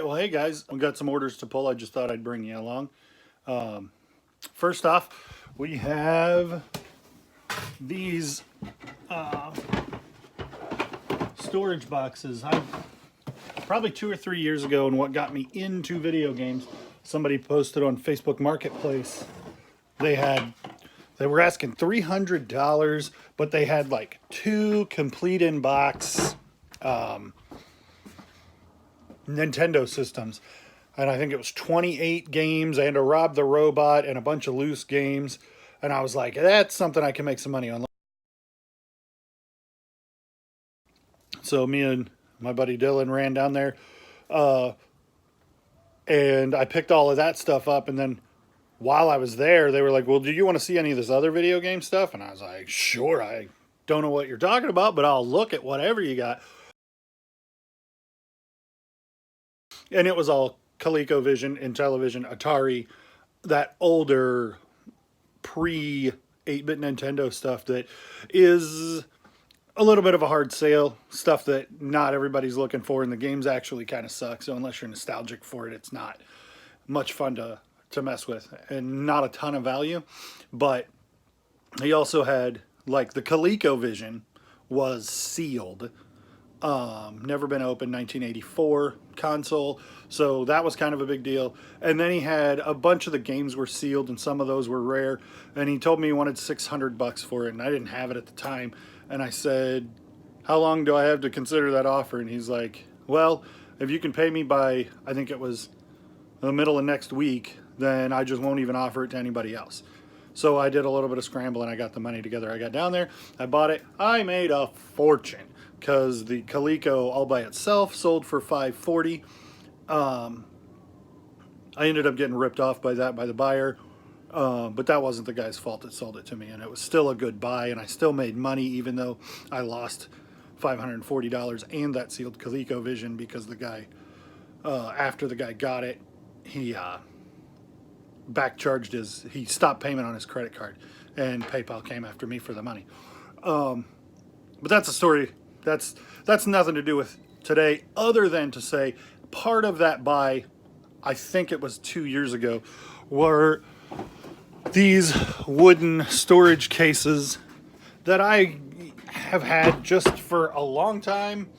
Well, hey guys, we got some orders to pull. I just thought I'd bring you along. First off, we have these storage boxes. Probably 2 or 3 years ago, and what got me into video games, somebody posted on Facebook Marketplace. They were asking $300, but they had like 2 complete in box Nintendo systems, and I think it was 28 games and a Rob the Robot and a bunch of loose games, and I was like, that's something I can make some money on. So me and my buddy Dylan ran down there, and I picked all of that stuff up, and then while I was there, they were like, well, do you want to see any of this other video game stuff? And I was like, sure. I don't know what you're talking about, but I'll look at whatever you got. And it was all ColecoVision, Intellivision, Atari, that older pre 8-bit Nintendo stuff that is a little bit of a hard sale, stuff that not everybody's looking for, and the games actually kind of suck. So unless you're nostalgic for it, it's not much fun to mess with, and not a ton of value. But he also had, like, the ColecoVision was sealed. Never been opened, 1984 console, so that was kind of a big deal. And then he had a bunch of the games were sealed, and some of those were rare, and he told me he wanted $600 for it, and I didn't have it at the time. And I said, how long do I have to consider that offer? And he's like, well, if you can pay me by, I think it was the middle of next week, then I just won't even offer it to anybody else. So I did a little bit of scramble, and I got the money together. I got down there, I bought it, I made a fortune, because the Coleco all by itself sold for $540. I ended up getting ripped off by the buyer, but that wasn't the guy's fault that sold it to me, and it was still a good buy, and I still made money even though I lost $540 and that sealed ColecoVision, because the guy, after the guy got it, he he stopped payment on his credit card, and PayPal came after me for the money. But that's a story. That's nothing to do with today, other than to say part of that buy, I think it was 2 years ago, were these wooden storage cases that I have had just for a long time.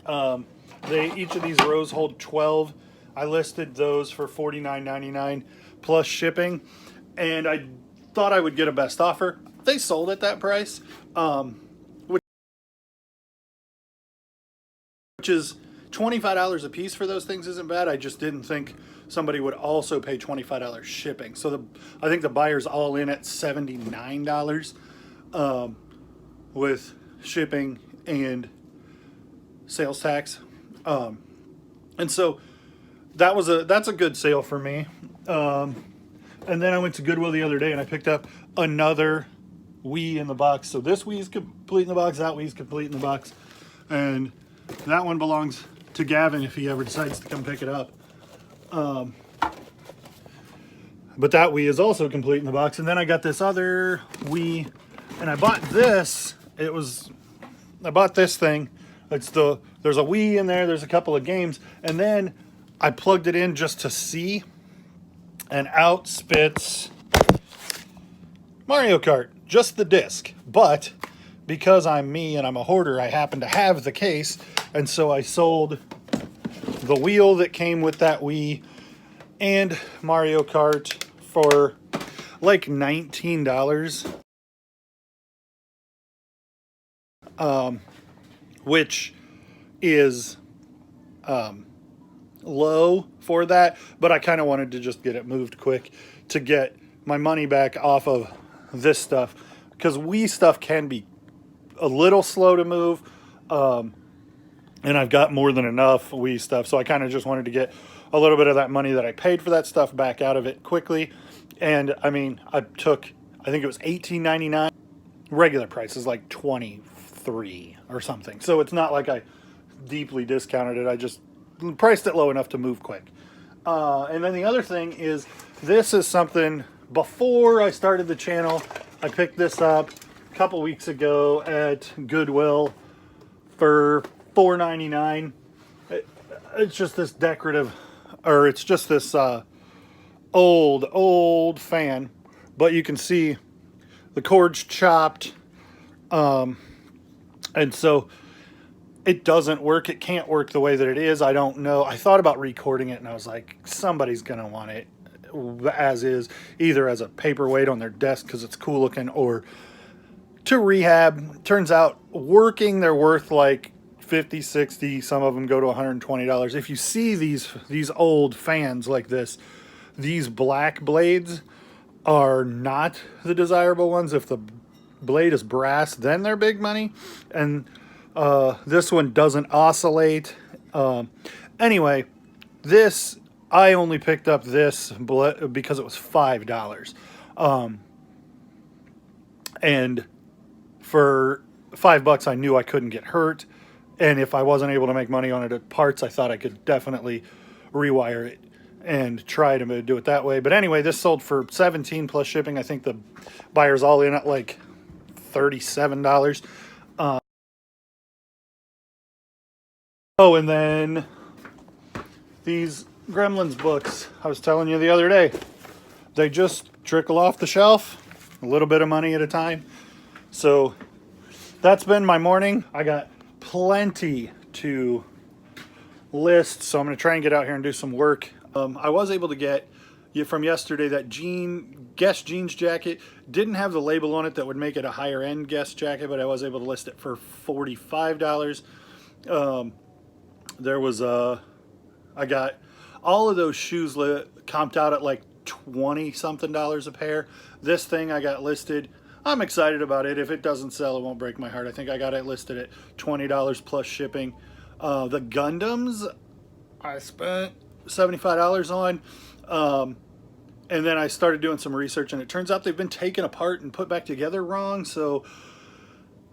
Each of these rows hold 12. I listed those for $49.99 plus shipping, and I thought I would get a best offer. They sold at that price. Which is $25 a piece for those things isn't bad. I just didn't think somebody would also pay $25 shipping. So I think the buyer's all in at $79 with shipping and sales tax. And so that's a good sale for me. And then I went to Goodwill the other day and I picked up another Wii in the box. So this Wii's complete in the box, that Wii's complete in the box, and that one belongs to Gavin if he ever decides to come pick it up. But that Wii is also complete in the box. And then I got this other Wii, and I bought this. I bought this thing. There's a Wii in there. There's a couple of games, and then I plugged it in just to see, and out spits Mario Kart, just the disc. But because I'm me and I'm a hoarder, I happen to have the case, and so I sold the wheel that came with that Wii and Mario Kart for like $19, which is low for that, but I kind of wanted to just get it moved quick to get my money back off of this stuff, because Wii stuff can be a little slow to move, and I've got more than enough Wii stuff, so I kind of just wanted to get a little bit of that money that I paid for that stuff back out of it quickly. And I mean, I think it was $18.99. Regular price is like $23 or something, so it's not like I deeply discounted it. I just priced it low enough to move quick. And then the other thing is, this is something, before I started the channel, I picked this up a couple weeks ago at Goodwill for $4.99. It's just this decorative, or it's just this old fan, but you can see the cord's chopped, and so it doesn't work. It can't work the way that it is. I don't know. I thought about recording it, and I was like, somebody's gonna want it as is, either as a paperweight on their desk because it's cool looking, or to rehab. Turns out working, they're worth like 50, 60. Some of them go to $120. If you see these old fans like this, these black blades are not the desirable ones. If the blade is brass, then they're big money. And this one doesn't oscillate. Anyway, this, I only picked up this because it was $5. And for $5, I knew I couldn't get hurt. And if I wasn't able to make money on it at parts, I thought I could definitely rewire it and try to do it that way. But anyway, this sold for $17 plus shipping. I think the buyer's all in at like $37. Oh, and then these Gremlins books I was telling you the other day, they just trickle off the shelf, a little bit of money at a time. So that's been my morning. I got plenty to list, so I'm going to try and get out here and do some work. I was able to get from yesterday that Guess jeans jacket. Didn't have the label on it that would make it a higher end Guess jacket, but I was able to list it for $45. There was I got all of those shoes comped out at like 20 something dollars a pair. This thing I got listed, I'm excited about it. If it doesn't sell, it won't break my heart. I think I got it listed at $20 plus shipping. The Gundams I spent $75 on. And then I started doing some research, and it turns out they've been taken apart and put back together wrong. So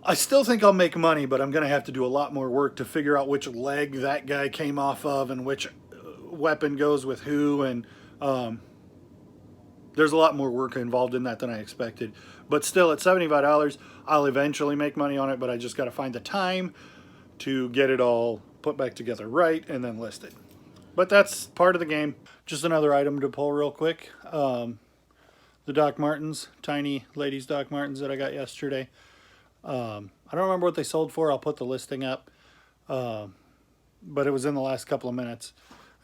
I still think I'll make money, but I'm going to have to do a lot more work to figure out which leg that guy came off of and which weapon goes with who. And there's a lot more work involved in that than I expected. But still, at $75, I'll eventually make money on it, but I just got to find the time to get it all put back together right and then list it. But that's part of the game. Just another item to pull real quick. The Doc Martens, tiny ladies Doc Martens that I got yesterday. I don't remember what they sold for. I'll put the listing up. But it was in the last couple of minutes.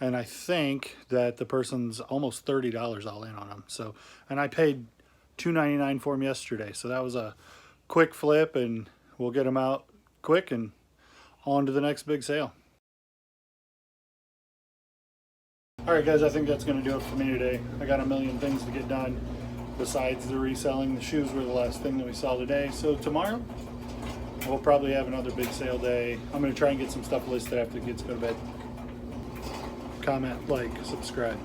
And I think that the person's almost $30 all in on them. So, and I paid $2.99 for them yesterday. So that was a quick flip, and we'll get them out quick and on to the next big sale. All right, guys, I think that's going to do it for me today. I got a million things to get done besides the reselling. The shoes were the last thing that we saw today. So tomorrow, we'll probably have another big sale day. I'm going to try and get some stuff listed after the kids go to bed. Comment, like, subscribe.